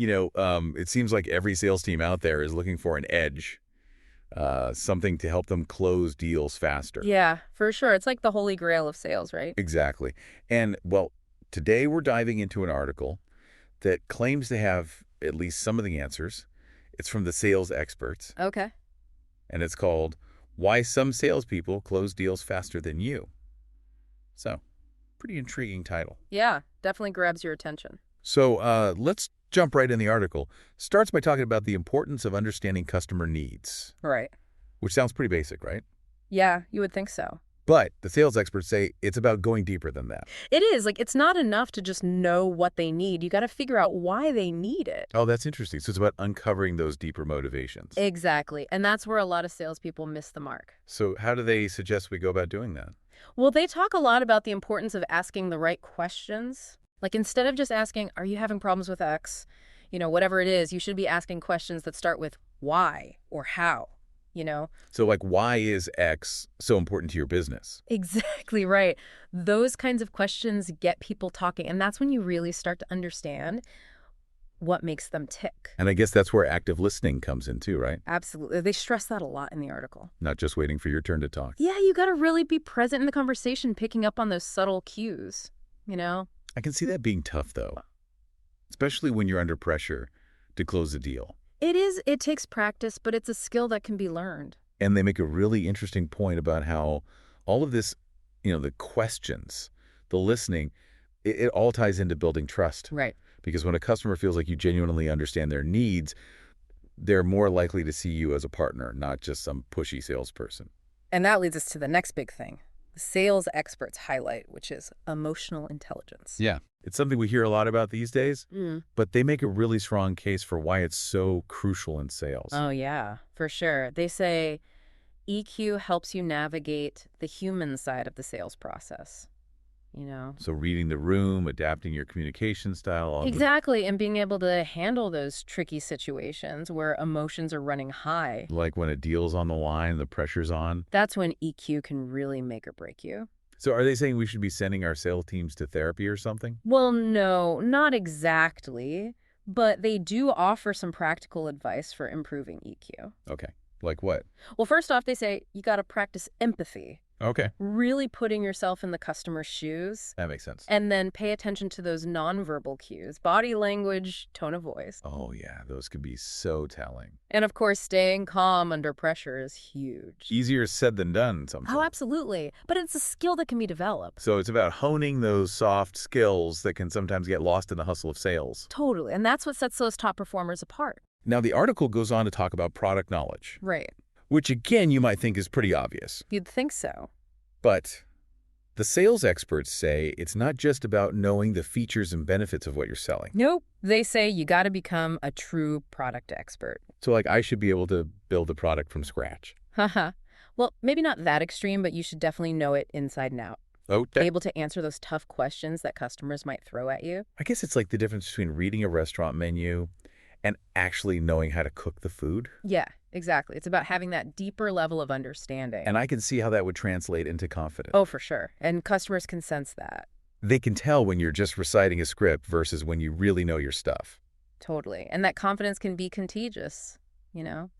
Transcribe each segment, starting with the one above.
It seems like every sales team out there is looking for an edge, something to help them close deals faster. Yeah, for sure. It's like the holy grail of sales, right? Exactly. And, well, today we're diving into an article that claims to have at least some of the answers. It's from the Sales Experts, Okay. and it's called Why Some Salespeople Close Deals Faster Than You. So, pretty intriguing title. Yeah, definitely grabs your attention. So let's jump right in the article. Starts by talking about the importance of understanding customer needs, Right. which sounds pretty basic, right? Yeah, you would think so. But the sales experts say it's about going deeper than that. It is. Like, it's not enough to just know what they need. You got to figure out why they need it. Oh, that's interesting. So it's about uncovering those deeper motivations. Exactly. And that's where a lot of salespeople miss the mark. So how do they suggest we go about doing that? Well, they talk a lot about the importance of asking the right questions. Like, instead of just asking, are you having problems with X? Whatever it is, you should be asking questions that start with why or how, So like, why is X so important to your business? Exactly right. Those kinds of questions get people talking, and that's when you really start to understand what makes them tick. And I guess that's where active listening comes in too, right? Absolutely. They stress that a lot in the article. Not just waiting for your turn to talk. Yeah, you got to really be present in the conversation, picking up on those subtle cues, I can see that being tough, though, especially when you're under pressure to close a deal. It is. It takes practice, but it's a skill that can be learned. And they make a really interesting point about how all of this, the questions, the listening, it all ties into building trust. Right. Because when a customer feels like you genuinely understand their needs, they're more likely to see you as a partner, not just some pushy salesperson. And that leads us to the next big thing. The sales experts highlight, which is emotional intelligence. Yeah. It's something we hear a lot about these days, but they make a really strong case for why it's so crucial in sales. Oh, yeah, for sure. They say EQ helps you navigate the human side of the sales process, So reading the room, adapting your communication style. Exactly, and being able to handle those tricky situations where emotions are running high. Like when a deal's on the line, the pressure's on. That's when EQ can really make or break you. So are they saying we should be sending our sales teams to therapy or something? Well, no, not exactly, but they do offer some practical advice for improving EQ. Okay. Like what? Well, first off, they say you got to practice empathy. Okay. Really putting yourself in the customer's shoes. That makes sense. And then pay attention to those nonverbal cues, body language, tone of voice. Oh, yeah. Those could be so telling. And of course, staying calm under pressure is huge. Easier said than done sometimes. Oh, absolutely. But it's a skill that can be developed. So it's about honing those soft skills that can sometimes get lost in the hustle of sales. Totally. And that's what sets those top performers apart. Now, the article goes on to talk about product knowledge. Right. Which, again, you might think is pretty obvious. You'd think so. But the sales experts say it's not just about knowing the features and benefits of what you're selling. Nope. They say you got to become a true product expert. So, like, I should be able to build a product from scratch. Haha. Well, maybe not that extreme, but you should definitely know it inside and out. Okay. Able to answer those tough questions that customers might throw at you. I guess it's like the difference between reading a restaurant menu and actually knowing how to cook the food. Yeah, exactly. It's about having that deeper level of understanding. And I can see how that would translate into confidence. Oh, for sure. And customers can sense that. They can tell when you're just reciting a script versus when you really know your stuff. Totally. And that confidence can be contagious,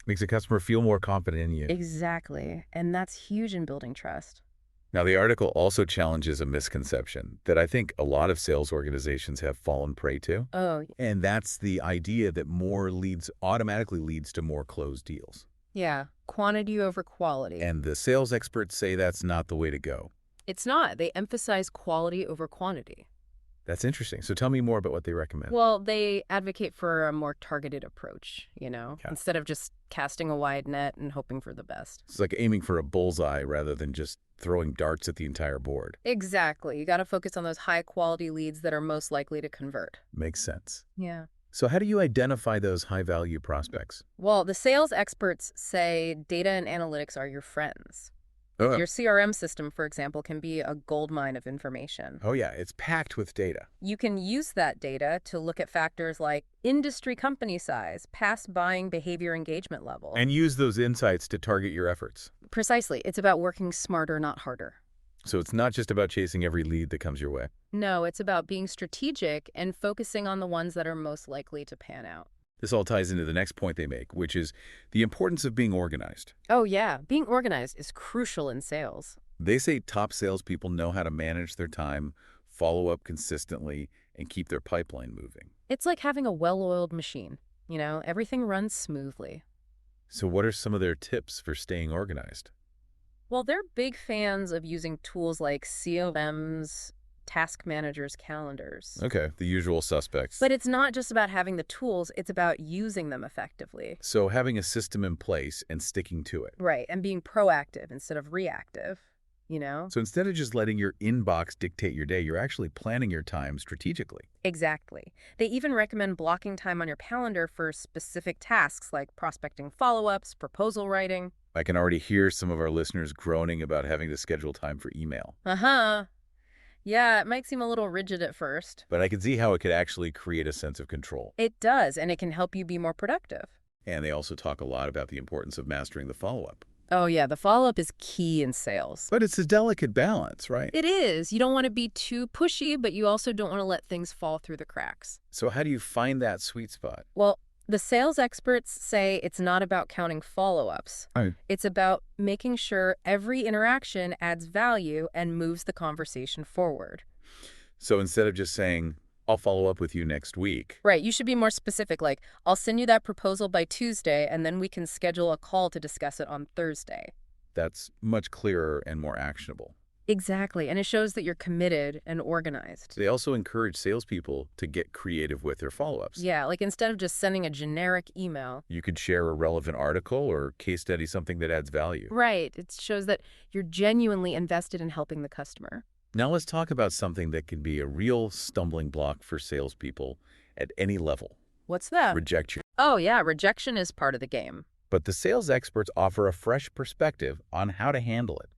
Makes a customer feel more confident in you. Exactly. And that's huge in building trust. Now, the article also challenges a misconception that I think a lot of sales organizations have fallen prey to. Oh, And that's the idea that more leads automatically leads to more closed deals. yeah. Quantity over quality. And the sales experts say that's not the way to go. It's not. They emphasize quality over quantity. That's interesting. So tell me more about what they recommend. Well, they advocate for a more targeted approach, instead of just casting a wide net and hoping for the best. It's like aiming for a bullseye rather than just throwing darts at the entire board. Exactly. You got to focus on those high-quality leads that are most likely to convert. Makes sense. Yeah. So how do you identify those high-value prospects? Well, the sales experts say data and analytics are your friends. Your CRM system, for example, can be a goldmine of information. Oh, yeah. It's packed with data. You can use that data to look at factors like industry company size, past buying behavior engagement level. And use those insights to target your efforts. Precisely. It's about working smarter, not harder. So it's not just about chasing every lead that comes your way. No, it's about being strategic and focusing on the ones that are most likely to pan out. This all ties into the next point they make, which is the importance of being organized. Oh, yeah. Being organized is crucial in sales. They say top salespeople know how to manage their time, follow up consistently, and keep their pipeline moving. It's like having a well-oiled machine. Everything runs smoothly. So what are some of their tips for staying organized? Well, they're big fans of using tools like COMs, task managers, calendars. Okay, the usual suspects. But it's not just about having the tools, it's about using them effectively. So having a system in place and sticking to it. Right, and being proactive instead of reactive. So instead of just letting your inbox dictate your day, you're actually planning your time strategically. Exactly. They even recommend blocking time on your calendar for specific tasks like prospecting follow-ups, proposal writing. I can already hear some of our listeners groaning about having to schedule time for email. Uh-huh. Yeah, it might seem a little rigid at first. But I can see how it could actually create a sense of control. It does, and it can help you be more productive. And they also talk a lot about the importance of mastering the follow-up. Oh, yeah, the follow-up is key in sales. But it's a delicate balance, right? It is. You don't want to be too pushy, but you also don't want to let things fall through the cracks. So how do you find that sweet spot? Well, the sales experts say it's not about counting follow-ups. Oh. It's about making sure every interaction adds value and moves the conversation forward. So instead of just saying, I'll follow up with you next week. Right. You should be more specific, like, I'll send you that proposal by Tuesday, and then we can schedule a call to discuss it on Thursday. That's much clearer and more actionable. Exactly. And it shows that you're committed and organized. They also encourage salespeople to get creative with their follow-ups. Yeah, like instead of just sending a generic email. You could share a relevant article or case study, something that adds value. Right. It shows that you're genuinely invested in helping the customer. Now let's talk about something that can be a real stumbling block for salespeople at any level. What's that? Rejection. Oh, yeah. Rejection is part of the game. But the sales experts offer a fresh perspective on how to handle it.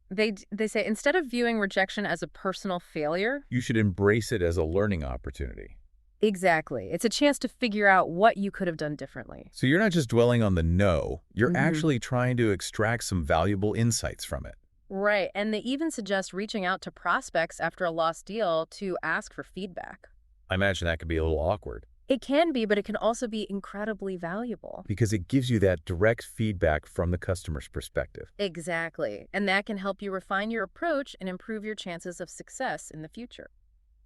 They say instead of viewing rejection as a personal failure. You should embrace it as a learning opportunity. Exactly. It's a chance to figure out what you could have done differently. So you're not just dwelling on the no, you're actually trying to extract some valuable insights from it. Right. And they even suggest reaching out to prospects after a lost deal to ask for feedback. I imagine that could be a little awkward. It can be, but it can also be incredibly valuable. Because it gives you that direct feedback from the customer's perspective. Exactly. And that can help you refine your approach and improve your chances of success in the future.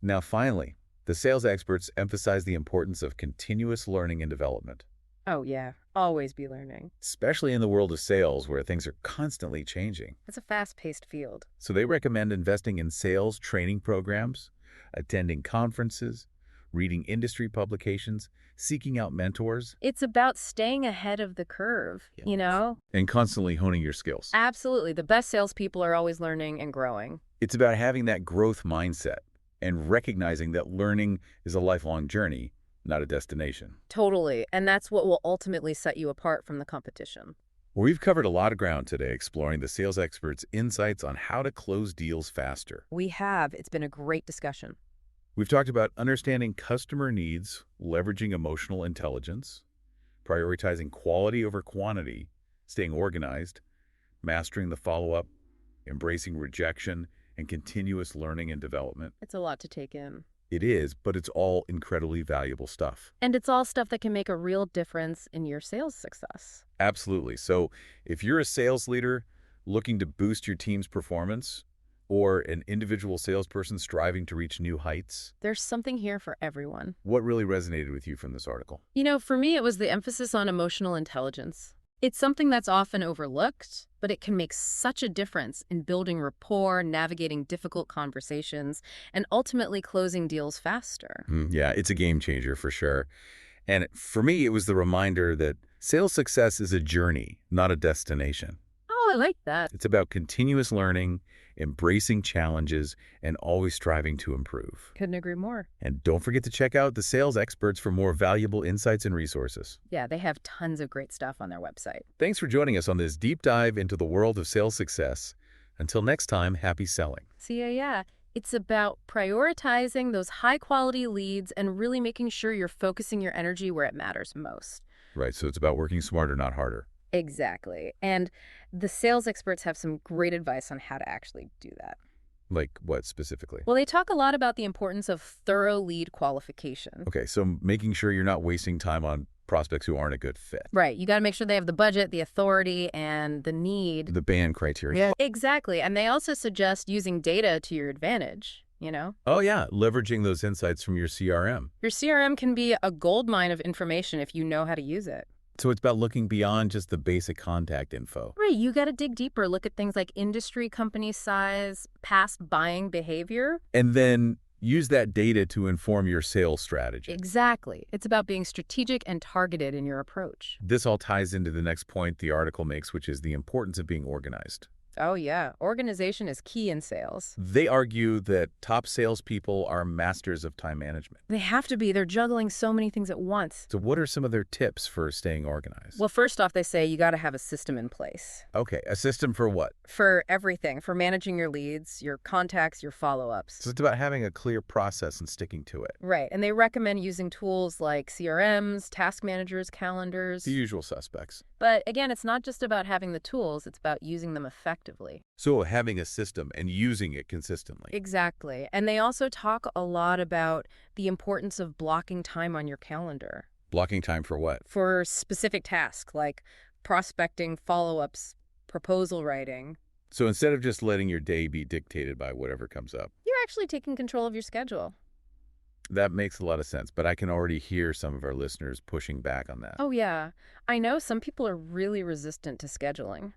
Now, finally, the sales experts emphasize the importance of continuous learning and development. Oh, yeah. Always be learning. Especially in the world of sales where things are constantly changing. It's a fast-paced field. So they recommend investing in sales training programs, attending conferences, reading industry publications, seeking out mentors. It's about staying ahead of the curve, And constantly honing your skills. Absolutely. The best salespeople are always learning and growing. It's about having that growth mindset and recognizing that learning is a lifelong journey, not a destination. Totally. And that's what will ultimately set you apart from the competition. Well, we've covered a lot of ground today exploring the sales experts' insights on how to close deals faster. We have. It's been a great discussion. We've talked about understanding customer needs, leveraging emotional intelligence, prioritizing quality over quantity, staying organized, mastering the follow-up, embracing rejection, and continuous learning and development. It's a lot to take in. It is, but it's all incredibly valuable stuff. And it's all stuff that can make a real difference in your sales success. Absolutely. So if you're a sales leader looking to boost your team's performance, or an individual salesperson striving to reach new heights, there's something here for everyone. What really resonated with you from this article? For me, it was the emphasis on emotional intelligence. It's something that's often overlooked, but it can make such a difference in building rapport, navigating difficult conversations, and ultimately closing deals faster. Yeah, it's a game changer for sure. And for me, it was the reminder that sales success is a journey, not a destination. Oh, I like that. It's about continuous learning, embracing challenges, and always striving to improve. Couldn't agree more. And don't forget to check out the sales experts for more valuable insights and resources. Yeah, they have tons of great stuff on their website. Thanks for joining us on this deep dive into the world of sales success. Until next time, happy selling. See, yeah. It's about prioritizing those high-quality leads and really making sure you're focusing your energy where it matters most. Right, so it's about working smarter, not harder. Exactly. And the sales experts have some great advice on how to actually do that. Like what specifically? Well, they talk a lot about the importance of thorough lead qualification. Okay, so making sure you're not wasting time on prospects who aren't a good fit. Right. You got to make sure they have the budget, the authority, and the need. The band criteria. Exactly. And they also suggest using data to your advantage. Oh, yeah, leveraging those insights from your CRM. Your CRM can be a goldmine of information if you know how to use it. So it's about looking beyond just the basic contact info. Right. You got to dig deeper, look at things like industry, company size, past buying behavior. And then use that data to inform your sales strategy. Exactly. It's about being strategic and targeted in your approach. This all ties into the next point the article makes, which is the importance of being organized. Oh, yeah. Organization is key in sales. They argue that top salespeople are masters of time management. They have to be. They're juggling so many things at once. So what are some of their tips for staying organized? Well, first off, they say you got to have a system in place. Okay, a system for what? For everything. For managing your leads, your contacts, your follow-ups. So it's about having a clear process and sticking to it. Right. And they recommend using tools like CRMs, task managers, calendars. The usual suspects. But again, it's not just about having the tools. It's about using them effectively. So having a system and using it consistently. Exactly. And they also talk a lot about the importance of blocking time on your calendar. Blocking time for what? For specific tasks like prospecting, follow-ups, proposal writing. So instead of just letting your day be dictated by whatever comes up. You're actually taking control of your schedule. That makes a lot of sense, but I can already hear some of our listeners pushing back on that. Oh, yeah. I know some people are really resistant to scheduling.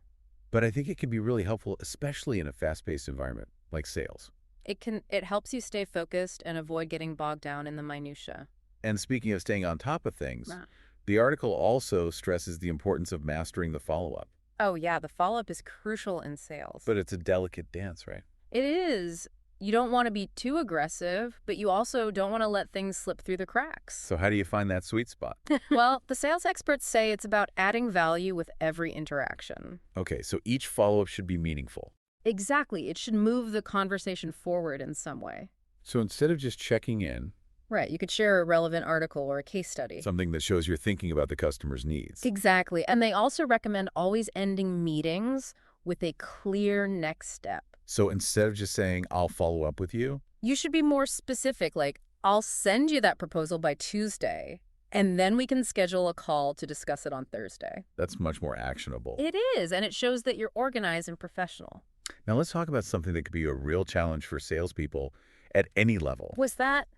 But I think it can be really helpful, especially in a fast-paced environment like sales. It helps you stay focused and avoid getting bogged down in the minutia. And speaking of staying on top of things, Ah. the article also stresses the importance of mastering the follow-up. Oh, yeah, the follow-up is crucial in sales. But it's a delicate dance, right? It is. You don't want to be too aggressive, but you also don't want to let things slip through the cracks. So how do you find that sweet spot? Well, the sales experts say it's about adding value with every interaction. Okay, so each follow-up should be meaningful. Exactly. It should move the conversation forward in some way. So instead of just checking in, Right. You could share a relevant article or a case study. something that shows you're thinking about the customer's needs. Exactly. And they also recommend always ending meetings with a clear next step. So instead of just saying, I'll follow up with you, You should be more specific, like, I'll send you that proposal by Tuesday, and then we can schedule a call to discuss it on Thursday. that's much more actionable. It is, and it shows that you're organized and professional. Now let's talk about something that could be a real challenge for salespeople at any level. Was that?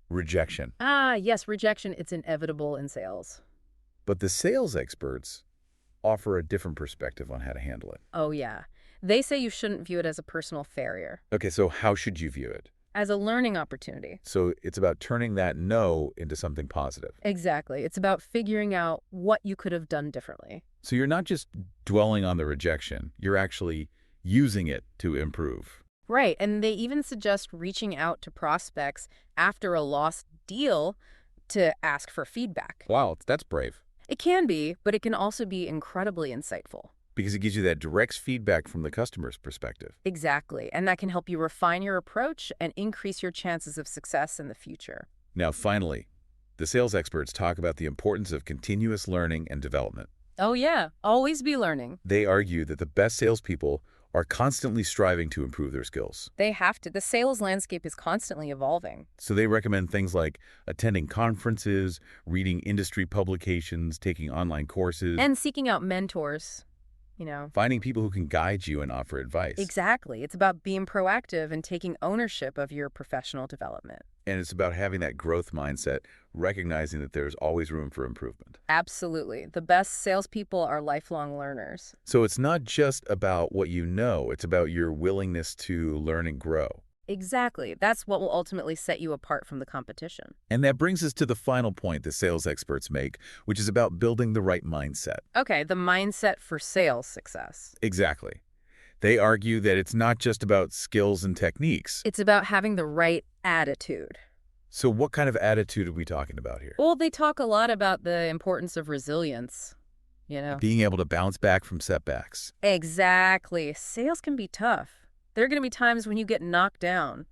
Rejection. Yes, rejection. It's inevitable in sales. But the sales experts offer a different perspective on how to handle it. Oh, yeah. They say you shouldn't view it as a personal failure, Okay, so how should you view it? as a learning opportunity. So it's about turning that no into something positive. Exactly. It's about figuring out what you could have done differently. So you're not just dwelling on the rejection, you're actually using it to improve. Right, and they even suggest reaching out to prospects after a lost deal to ask for feedback. Wow, that's brave. It can be, but it can also be incredibly insightful. Because it gives you that direct feedback from the customer's perspective. Exactly, and that can help you refine your approach and increase your chances of success in the future. Now, finally, the sales experts talk about the importance of continuous learning and development. Oh yeah, always be learning. They argue that the best salespeople are constantly striving to improve their skills. They have to. The sales landscape is constantly evolving. So they recommend things like attending conferences, reading industry publications, taking online courses, And seeking out mentors, you know. finding people who can guide you and offer advice. Exactly. It's about being proactive and taking ownership of your professional development. And it's about having that growth mindset, recognizing that there's always room for improvement. Absolutely. The best salespeople are lifelong learners. So it's not just about what you know, it's about your willingness to learn and grow. Exactly. That's what will ultimately set you apart from the competition. And that brings us to the final point the sales experts make, which is about building the right mindset. Okay, the mindset for sales success. Exactly. They argue that it's not just about skills and techniques. It's about having the right attitude. So what kind of attitude are we talking about here? Well, they talk a lot about the importance of resilience, you know. Being able to bounce back from setbacks. Exactly. Sales can be tough. There are going to be times when you get knocked down.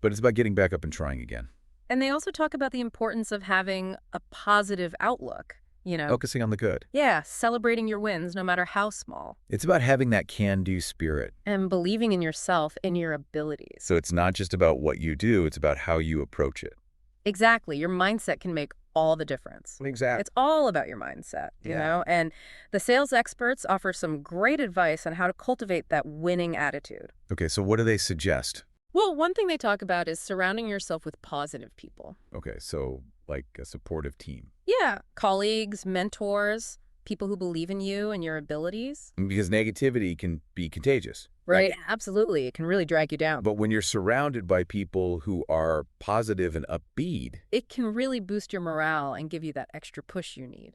But it's about getting back up and trying again. And they also talk about the importance of having a positive outlook. you know? Focusing on the good. Yeah, celebrating your wins no matter how small. It's about having that can-do spirit. And believing in yourself and your abilities. So it's not just about what you do, it's about how you approach it. Exactly. Your mindset can make all the difference. Exactly. It's all about your mindset, you know? And the sales experts offer some great advice on how to cultivate that winning attitude. Okay, so what do they suggest? Well, one thing they talk about is surrounding yourself with positive people. Okay, so like a supportive team. Yeah, colleagues, mentors, people who believe in you and your abilities. Because negativity can be contagious. Right, absolutely. It can really drag you down. But when you're surrounded by people who are positive and upbeat, it can really boost your morale and give you that extra push you need.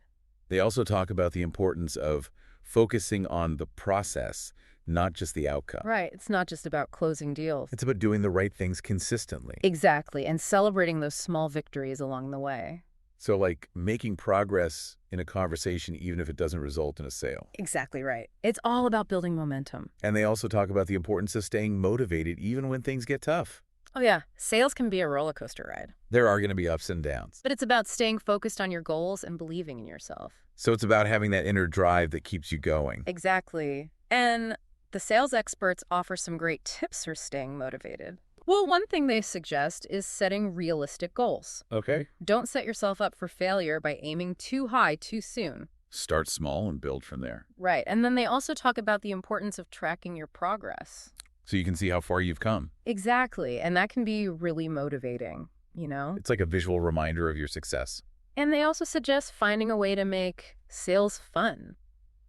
they also talk about the importance of focusing on the process, not just the outcome. Right, it's not just about closing deals. It's about doing the right things consistently. Exactly, and celebrating those small victories along the way. So like making progress in a conversation even if it doesn't result in a sale. Exactly right. It's all about building momentum. And they also talk about the importance of staying motivated even when things get tough. Oh yeah, sales can be a roller coaster ride. There are going to be ups and downs. But it's about staying focused on your goals and believing in yourself. So it's about having that inner drive that keeps you going. Exactly. And the sales experts offer some great tips for staying motivated. Well, one thing they suggest is setting realistic goals. Okay. Don't set yourself up for failure by aiming too high too soon. Start small and build from there. Right. And then they also talk about the importance of tracking your progress. So you can see how far you've come. Exactly. And that can be really motivating, you know? It's like a visual reminder of your success. And they also suggest finding a way to make sales fun,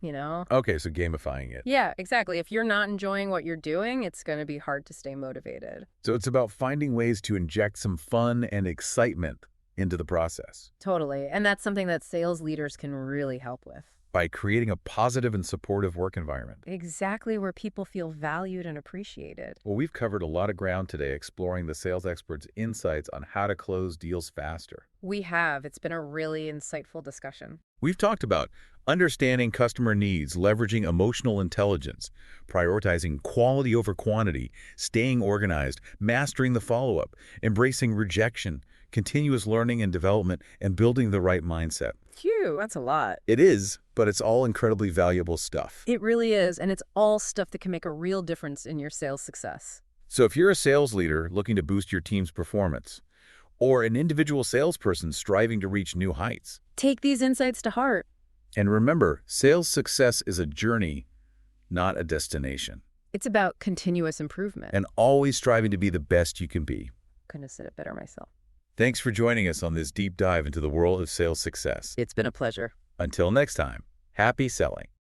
you know? Okay, so gamifying it. Yeah, exactly. If you're not enjoying what you're doing, it's going to be hard to stay motivated. So it's about finding ways to inject some fun and excitement into the process Totally. And that's something that sales leaders can really help with. by creating a positive and supportive work environment. Exactly, where people feel valued and appreciated. Well, we've covered a lot of ground today exploring the sales experts' insights on how to close deals faster. We have. It's been a really insightful discussion. We've talked about understanding customer needs, leveraging emotional intelligence, prioritizing quality over quantity, staying organized, mastering the follow-up, embracing rejection, continuous learning and development, and building the right mindset. Phew, that's a lot. It is, but it's all incredibly valuable stuff. It really is, and it's all stuff that can make a real difference in your sales success. So if you're a sales leader looking to boost your team's performance, or an individual salesperson striving to reach new heights, Take these insights to heart. and remember, sales success is a journey, not a destination, It's about continuous improvement. and always striving to be the best you can be. Couldn't have said it better myself. Thanks for joining us on this deep dive into the world of sales success. It's been a pleasure. Until next time, happy selling.